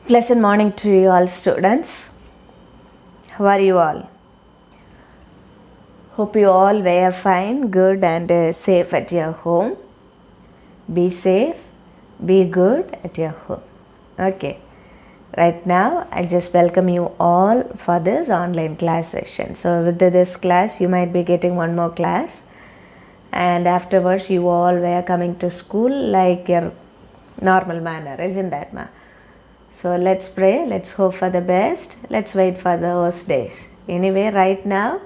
Pleasant morning to you all students. How are you all? Hope you all were fine, good and safe at your home. Be safe, be good at your home. Okay. Right now, I just welcome you all for this online class session. So with this class, you might be getting one more class. And afterwards, you all were coming to school like your normal manner, isn't that, ma? So let's pray, let's hope for the best, let's wait for the worst days. Anyway, right now,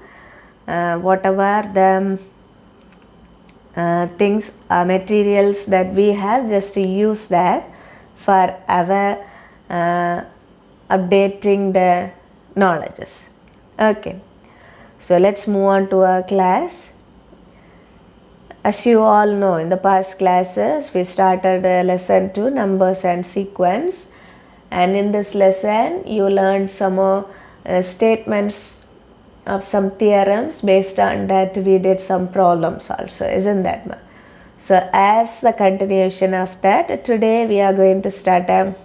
whatever the things, materials that we have, just to use that for our updating the knowledges. Okay, so let's move on to our class. As you all know, in the past classes, we started lesson 2, numbers and sequence. And in this lesson, you learned some more statements of some theorems. Based on that, we did some problems also, isn't that, ma? So as the continuation of that, today we are going to start a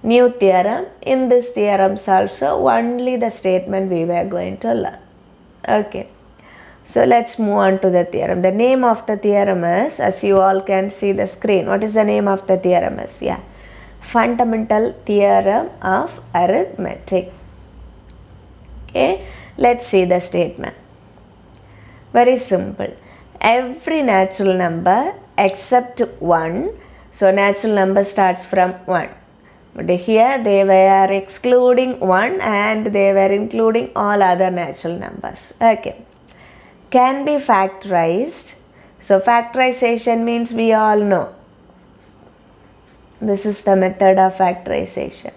new theorem. In this theorems also, only the statement we were going to learn. Okay. So let's move on to the theorem. The name of the theorem is, as you all can see the screen, what is the name of the theorem is? Yeah. Fundamental theorem of arithmetic. Okay, let's see the statement. Very simple. Every natural number except 1. So natural number starts from 1. But here they were excluding 1 and they were including all other natural numbers. Okay. Can be factorized. So factorization means we all know. This is the method of factorization.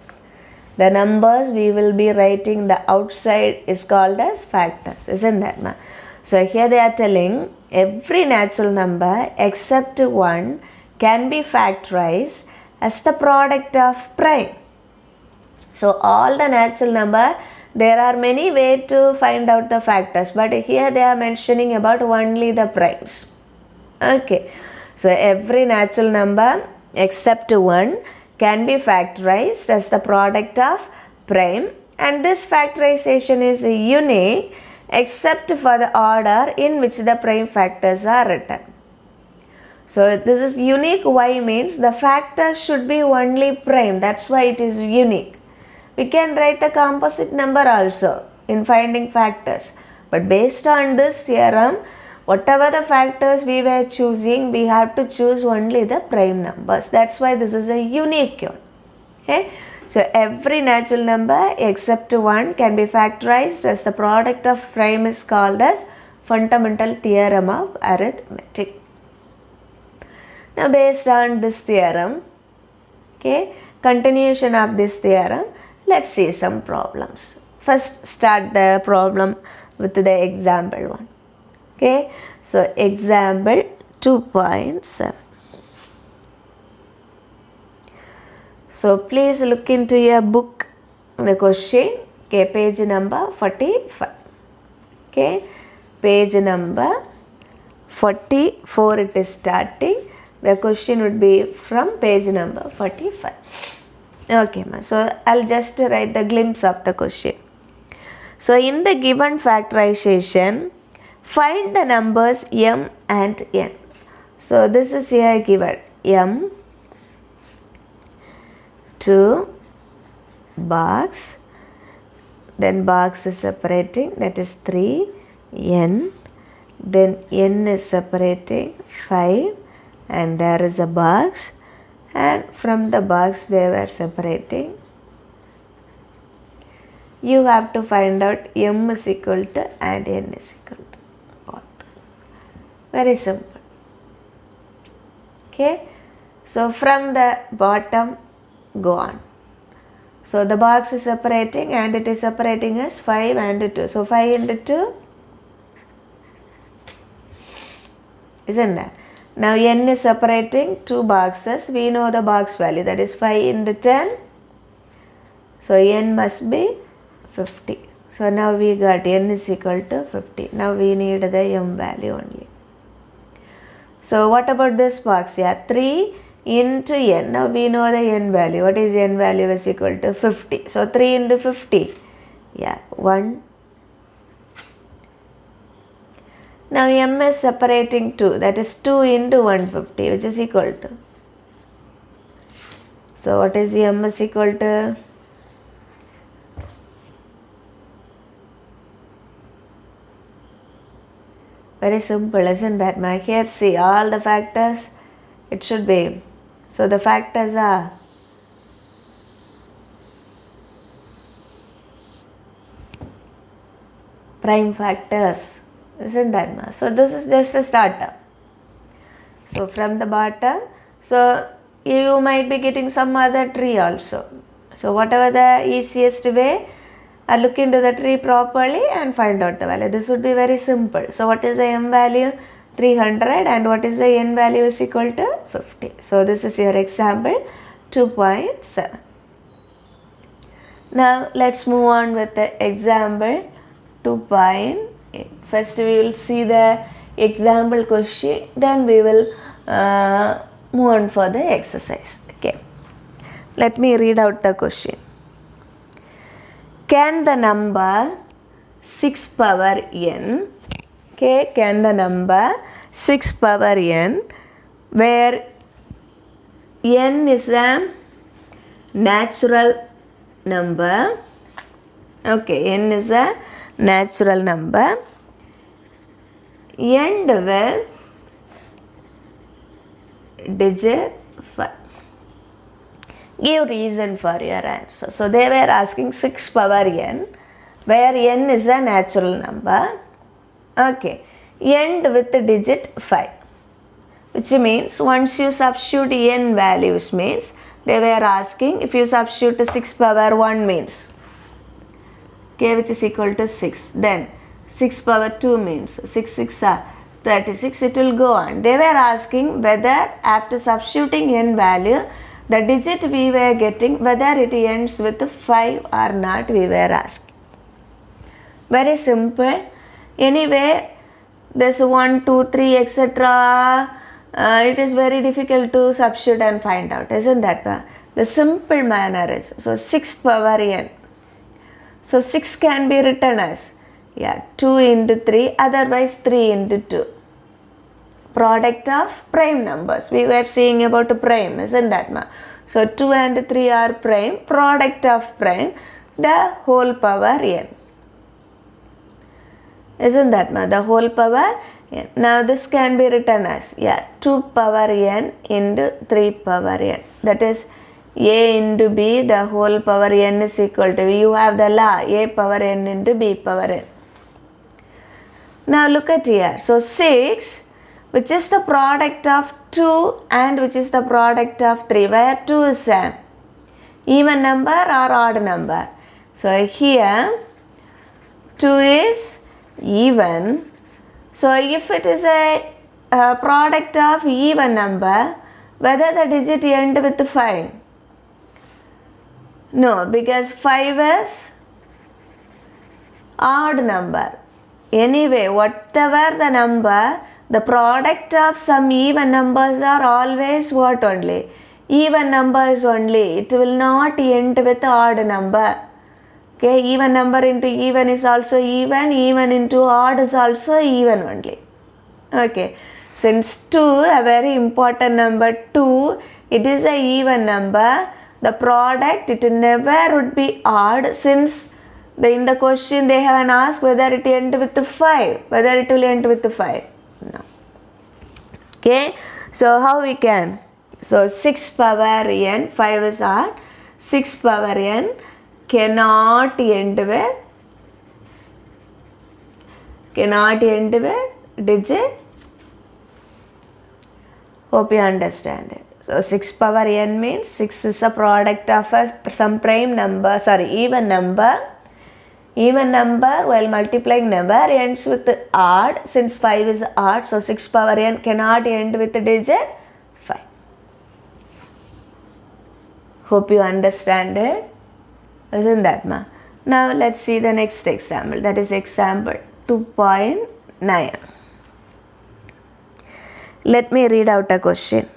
The numbers we will be writing the outside is called as factors, isn't that, ma? So here they are telling every natural number except 1 can be factorized as the product of prime. So all the natural number, there are many ways to find out the factors, but here they are mentioning about only the primes. Okay, so every natural number except 1 can be factorized as the product of prime, and this factorization is unique except for the order in which the prime factors are written. So this is unique. Why? Means the factors should be only prime. That's why it is unique. We can write the composite number also in finding factors, but based on this theorem, whatever the factors we were choosing, we have to choose only the prime numbers. That's why this is a unique one. Okay? So every natural number except 1 can be factorized as the product of prime is called as fundamental theorem of arithmetic. Now based on this theorem, okay, continuation of this theorem, let's see some problems. First start the problem with the example one. Okay, so example 2.7. So please look into your book, the question. Okay, page number 45. Okay, page number 44 it is starting. The question would be from page number 45. Okay, ma. So I'll just write the glimpse of the question. So in the given factorization, find the numbers m and n. So this is here given m, 2, box, then box is separating, that is 3, n, then n is separating 5, and there is a box, and from the box they were separating. You have to find out m is equal to and n is equal to what? Very simple. Okay, so from the bottom go on. So the box is separating and it is separating as 5 and 2. So 5 into 2, isn't that? Now n is separating 2 boxes. We know the box value, that is 5 into 10. So n must be 50. So now we got n is equal to 50. Now we need the m value only. So what about this box? Yeah, 3 into n. Now we know the n value. What is n value is equal to 50. So 3 into 50. Yeah, 1. Now m is separating 2. That is 2 into 150, which is equal to. So what is the m is equal to? Very simple, isn't that? Here see all the factors. It should be. So the factors are prime factors, isn't that? So this is just a starter. So from the bottom, so you might be getting some other tree also. So whatever the easiest way, look into the tree properly and find out the value. This would be very simple. So what is the m value? 300, and what is the n value is equal to 50. So this is your example 2.7. Now let's move on with the example 2.8. First we will see the example question, then we will move on for the exercise. Okay, let me read out the question. Can the number 6 power n, okay, can the number 6 power n, where n is a natural number, okay, n is a natural number, end with digit 5. Give reason for your answer. So they were asking 6 power n, where n is a natural number, okay, end with the digit 5, which means once you substitute n values means, they were asking if you substitute 6 power 1 means, okay, which is equal to 6, then 6 power 2 means 6 6 are 36, it will go on. They were asking whether after substituting n value, the digit we were getting, whether it ends with 5 or not, we were asking. Very simple. Anyway, this 1, 2, 3, etc. It is very difficult to substitute and find out, isn't that? The simple manner is, so 6 power n. So 6 can be written as, yeah, 2 into 3, otherwise 3 into 2. Product of prime numbers. We were seeing about prime, isn't that? So 2 and 3 are prime. Product of prime, the whole power n. Isn't that? The whole power n. Now this can be written as, yeah, 2 power n into 3 power n. That is a into b, the whole power n is equal to, you have the law, a power n into b power n. Now look at here. So 6, which is the product of 2 and which is the product of 3, where 2 is an even number or odd number. So here 2 is even. So if it is a product of even number, whether the digit end with 5? No, because 5 is odd number. Anyway, whatever the number, the product of some even numbers are always what only? Even numbers only. It will not end with odd number. Okay, even number into even is also even, even into odd is also even only. Okay, since 2, a very important number 2, it is a even number. The product, it never would be odd, since in the question they have asked whether it end with 5, whether it will end with 5. No. Okay, so how we can? So 6 power n, 5 is odd, 6 power n cannot end with digit. Hope you understand it. So 6 power n means 6 is a product of some prime number, even number. Even number while multiplying number ends with odd, since 5 is odd, so 6 power n cannot end with digit 5. Hope you understand it. Isn't that ma? Now let's see the next example, that is example 2.9. Let me read out a question.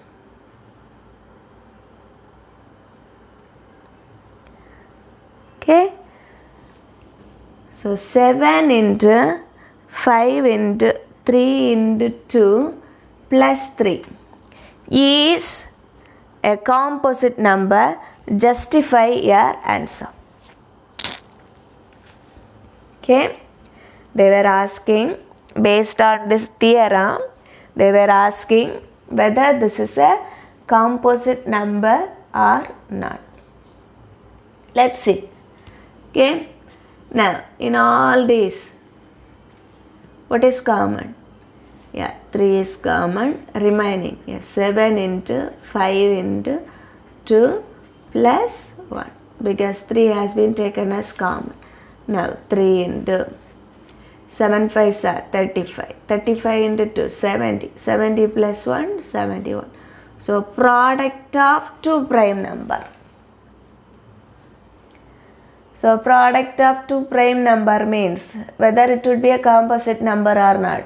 So 7 into 5 into 3 into 2 plus 3 is a composite number. Justify your answer. Okay, they were asking, based on this theorem, they were asking whether this is a composite number or not. Let's see. Okay, now in all these, what is common? Yeah, 3 is common. Remaining, yeah, 7 into 5 into 2 plus 1, because 3 has been taken as common. Now 3 into 7 5s are 35. 35 into 2, 70. 70 plus 1, 71. So product of two prime number. So product of two prime number means whether it would be a composite number or not.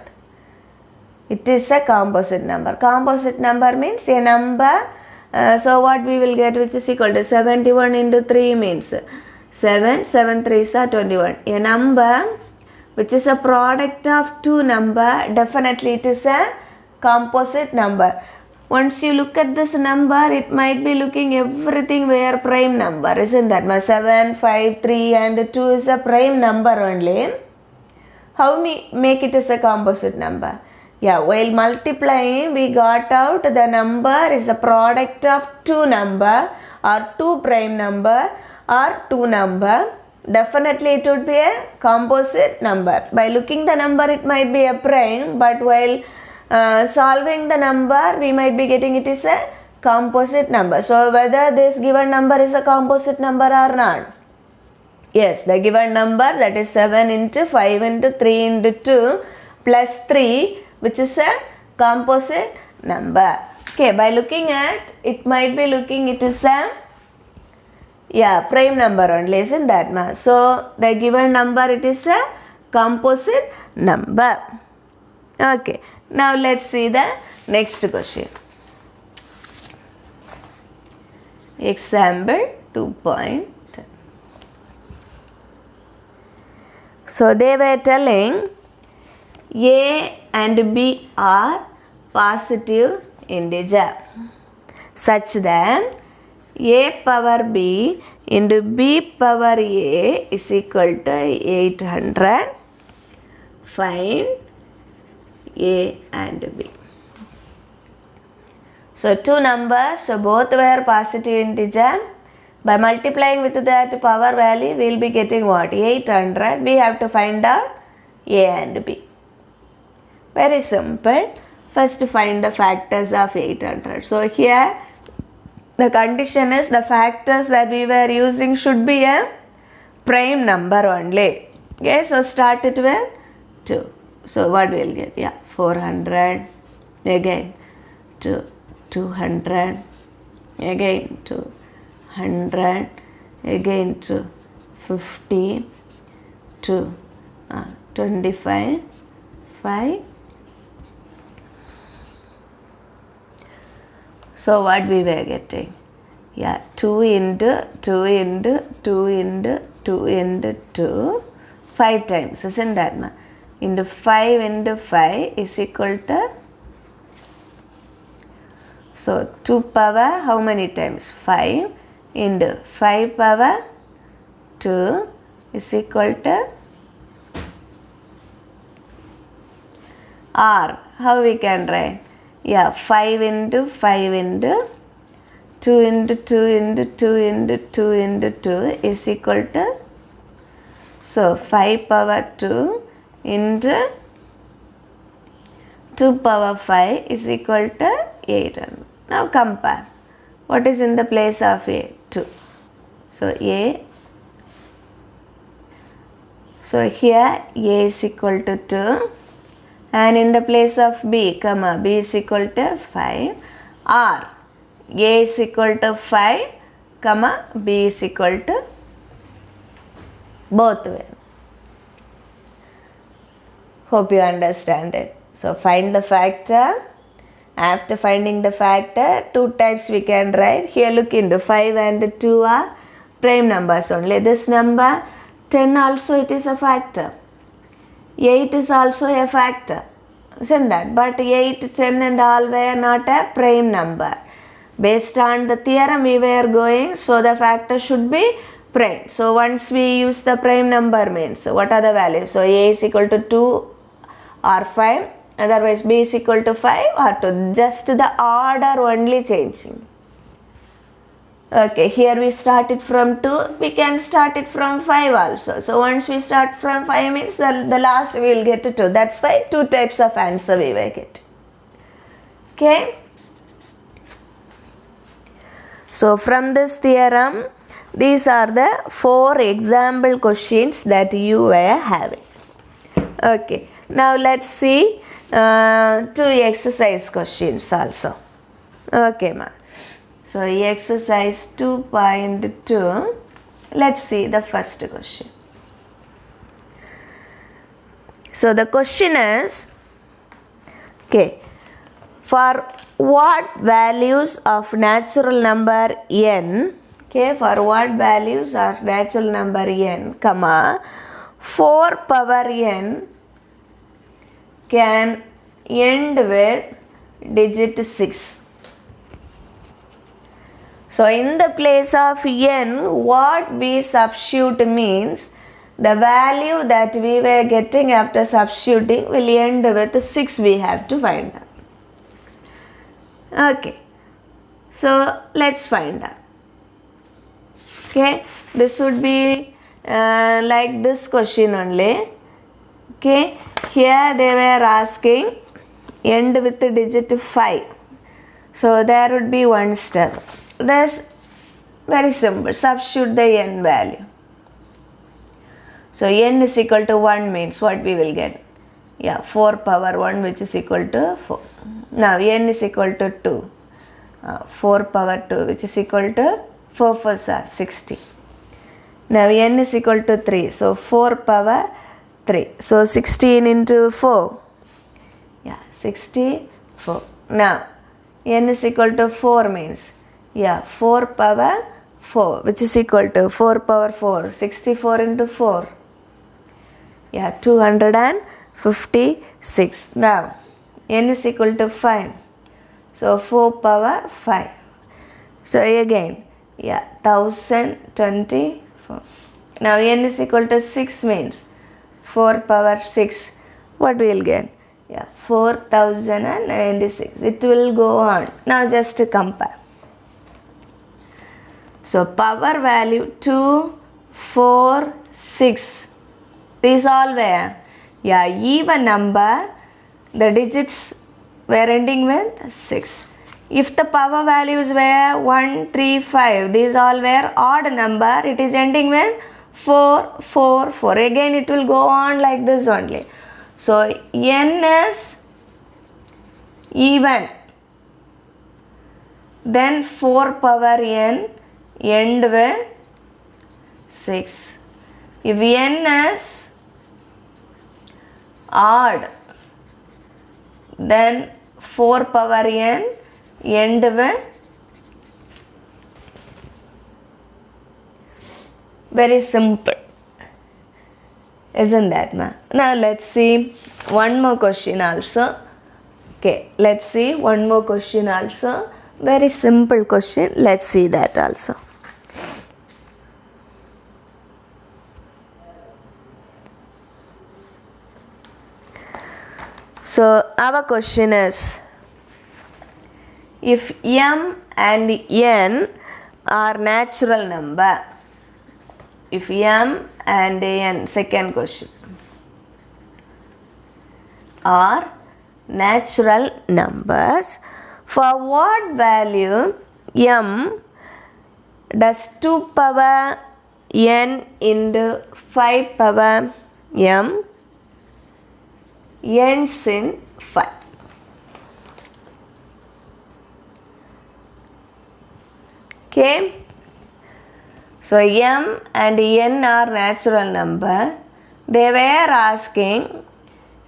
It is a composite number. Composite number means a number. So what we will get, which is equal to 71 into 3 means 7. 7 3s are 21. A number which is a product of two number, definitely it is a composite number. Once you look at this number, it might be looking everything where prime number, isn't that? 7, 5, 3 and 2 is a prime number only. How we make it as a composite number? Yeah, while multiplying, we got out the number is a product of two number or two prime number or two number. Definitely it would be a composite number. By looking the number, it might be a prime, but while solving the number, we might be getting it is a composite number. So whether this given number is a composite number or not? Yes, the given number, that is 7 into 5 into 3 into 2 plus 3, which is a composite number. Okay, by looking at, it might be looking it is a prime number only, isn't that? So the given number, it is a composite number. Okay, now let's see the next question. Example 2.10. So they were telling A and B are positive integer such that A power B into B power A is equal to 800. Find A and B. So two numbers, so both were positive integer. By multiplying with that power value, we will be getting what? 800. We have to find out A and B. Very simple. First find the factors of 800. So here the condition is the factors that we were using should be a prime number only. Okay, so start it with 2. So what we will get? Yeah, 400. Again 200. Again 200. Again 250. 25. 5. So what we were getting? Yeah, 2 into 2 into 2 into 2 into 2. 5 times, isn't that? Into 5 into 5 is equal to, so 2 power how many times? 5 into 5 power 2 is equal to R. How we can write? Yeah, 5 into 5 into 2 into 2 into 2 into 2 into 2 is equal to, so 5 power 2 into 2 power 5 is equal to 800. Now compare. What is in the place of A? 2. So A. So here A is equal to 2. And in the place of B, comma, B is equal to 5. R. A is equal to 5, comma, B is equal to both way. Hope you understand it. So find the factor. After finding the factor, two types we can write. Here look into 5 and 2 are prime numbers only. This number 10 also it is a factor. 8 is also a factor, isn't that? But 8, 10 and all were not a prime number. Based on the theorem we were going, so the factor should be prime. So once we use the prime number means, what are the values? So A is equal to 2 or 5, otherwise B is equal to 5 or 2. Just the order only changing. Okay, here we started from 2, we can start it from 5 also. So once we start from 5 means the last we will get to 2. That's why 2 types of answer we will get. Okay. So from this theorem, these are the 4 example questions that you were having. Okay, now let's see 2 exercise questions also. Okay, ma. So exercise 2.2, let's see the first question. So the question is, okay, for what values of natural number n, okay, for what values of natural number n, comma, 4 power n can end with digit 6. So in the place of n, what we substitute means the value that we were getting after substituting will end with 6 we have to find out. Okay, so let's find out. Okay, this would be like this question only. Okay, here they were asking end with the digit 5. So there would be one step. This very simple, substitute the n value. So n is equal to 1 means what we will get? Yeah, 4 power 1 which is equal to 4. Now n is equal to 2. 4 power 2 which is equal to 4 4s are 60. Now n is equal to 3. So 4 power 3. So 16 into 4. Yeah, 64. Now n is equal to 4 means, yeah, 4 power 4 which is equal to 4 power 4. 64 into 4. Yeah, 256. Now n is equal to 5. So 4 power 5. So again, yeah, 1024. Now n is equal to 6 means 4 power 6. What we will get? Yeah, 4096. It will go on. Now just to compare. So power value 2, 4, 6. These all were, yeah, even number. The digits were ending with 6. If the power values were 1, 3, 5, these all were odd number. It is ending with 4, 4, 4. Again it will go on like this only. So n is even. Then 4 power n end with 6. If n is odd, then 4 power n end with, very simple, isn't that, ma? Now let's see one more question also. Okay, let's see one more question also. Very simple question. Let's see that also. So our question is, if m and n are natural number, if m and n, second question, are natural numbers, for what value m does 2 power n into 5 power m ends in 5? Okay, so m and n are natural number. They were asking,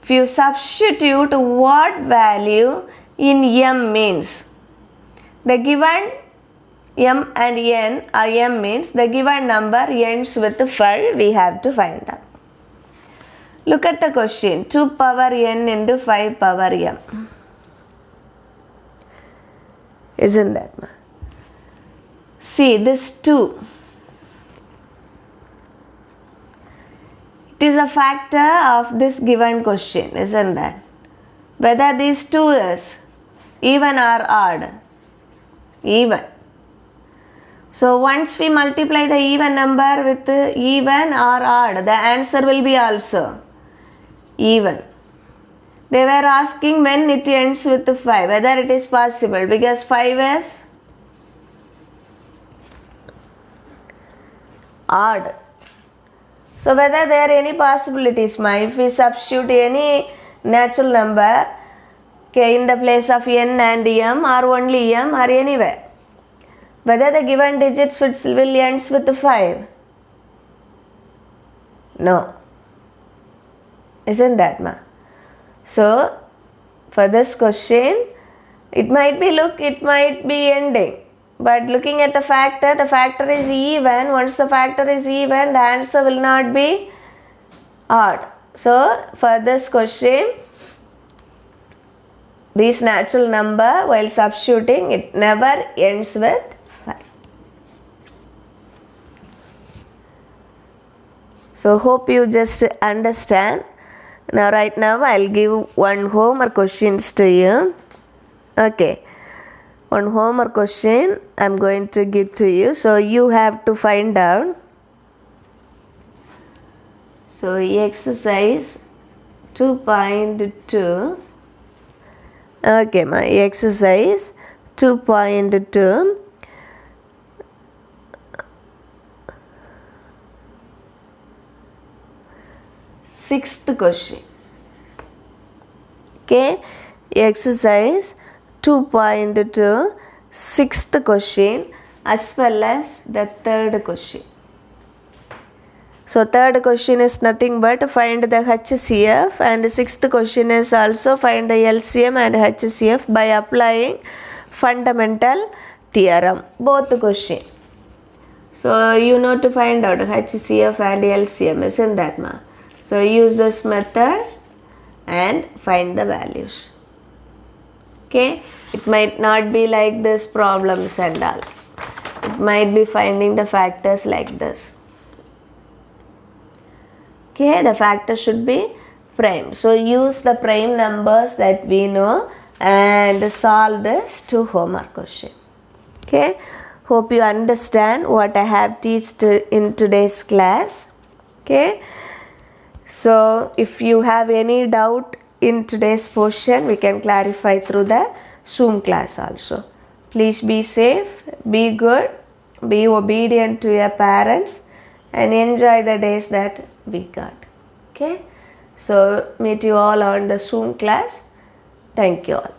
if you substitute what value in m means, the given M and N, or M means the given number ends with 5, we have to find out. Look at the question, 2 power n into 5 power m. Isn't that? See, this 2. It is a factor of this given question, isn't that? Whether these 2 is even or odd. Even. So once we multiply the even number with even or odd, the answer will be also even. They were asking when it ends with 5, whether it is possible, because 5 is odd. So whether there are any possibilities, if we substitute any natural number in the place of n and m, or only m, or anywhere, whether the given digits will ends with 5? No. Isn't that, So for this question, it might be ending. But looking at the factor is even. Once the factor is even, the answer will not be odd. So for this question, this natural number, while substituting, it never ends with 5. So hope you just understand. Now right now I'll give one homework questions to you. Okay. One homework question I'm going to give to you. So you have to find out. So exercise 2.2. Okay, my exercise 2.2. Sixth question. Okay, exercise 2.2, sixth question as well as the third question. So third question is nothing but find the HCF, and sixth question is also find the LCM and HCF by applying fundamental theorem. Both question. So you know to find out HCF and LCM, isn't that, ma? So use this method and find the values. Okay, it might not be like this problems and all. It might be finding the factors like this. Okay, the factor should be prime. So use the prime numbers that we know and solve this 2 homework question. Okay, hope you understand what I have taught in today's class. Okay. So if you have any doubt in today's portion, we can clarify through the Zoom class also. Please be safe, be good, be obedient to your parents, and enjoy the days that we got. Okay. So meet you all on the Zoom class. Thank you all.